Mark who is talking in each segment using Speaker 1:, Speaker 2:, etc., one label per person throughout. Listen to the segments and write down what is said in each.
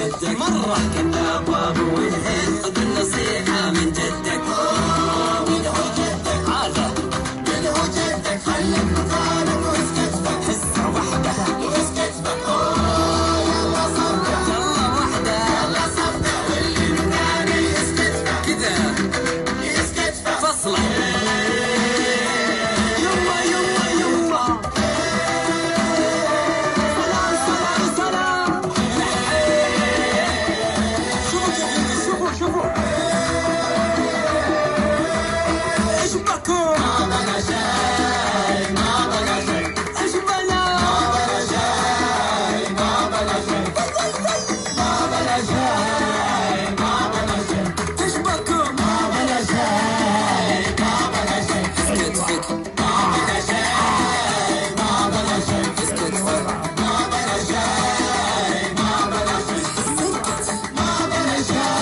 Speaker 1: جدك مرة كذاب بابو الهند، خذ النصيحة من جدك. من هو جدك هذا؟ من هو جدك؟ خليك مكانك واسكت فك، حسه وحده واسكت فك. يلا صفقة يلا وحده يلا صفقة، واللي مكاني يسكت فك كذا يسكت فك فصله. يما يما يما سلام سلام سلام. شوفوا شوفوا ايش بكم؟ ما بقى شيء ما بقى شيء. ايش بلا؟ ما بقى شيء ما بقى شيء. ما بقى شيء ما بقى شيء. ايش بكم؟ ما بقى شيء ما بقى شيء. اسكت فيك ما بقى شيء ما بقى شيء. اسكت فيك ما بقى شيء ما بقى شيء. اسكت ما بقى شيء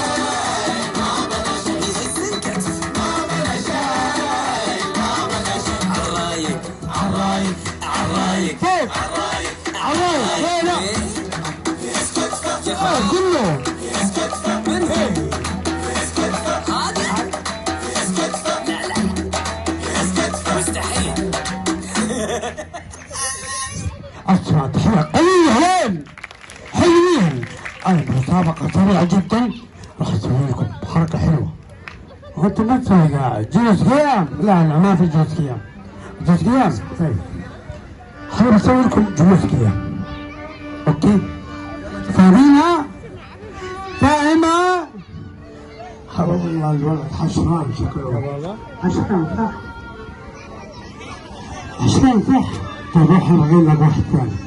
Speaker 1: ما بقى شيء. اسكت ما بقى شيء ما بقى شيء. عالرايق عالرايق عالرايق
Speaker 2: كيف؟
Speaker 1: عالرايق
Speaker 2: عالرايق لا
Speaker 1: اسكت فك يا خالد.
Speaker 2: كله
Speaker 1: اسكت فك من هي؟ اسكت فك هذا؟ اسكت فك لا لا اسكت فك مستحيل.
Speaker 2: اسمع تحية قليلين حلوين. انا بمسابقة سريعة جدا راح اسوي لكم حركة حلوة وانتم ما تسوي قاعد. جلوس قيام؟ لا لا ما في جلوس قيام. جلوس قيام طيب انا بسوي لكم جلوس قيام. اوكي فاهمينها؟ فاهمة؟ والله الولد حشران شكله حشران صح؟ حشران صح؟ طيب روح الغي لك واحد ثاني.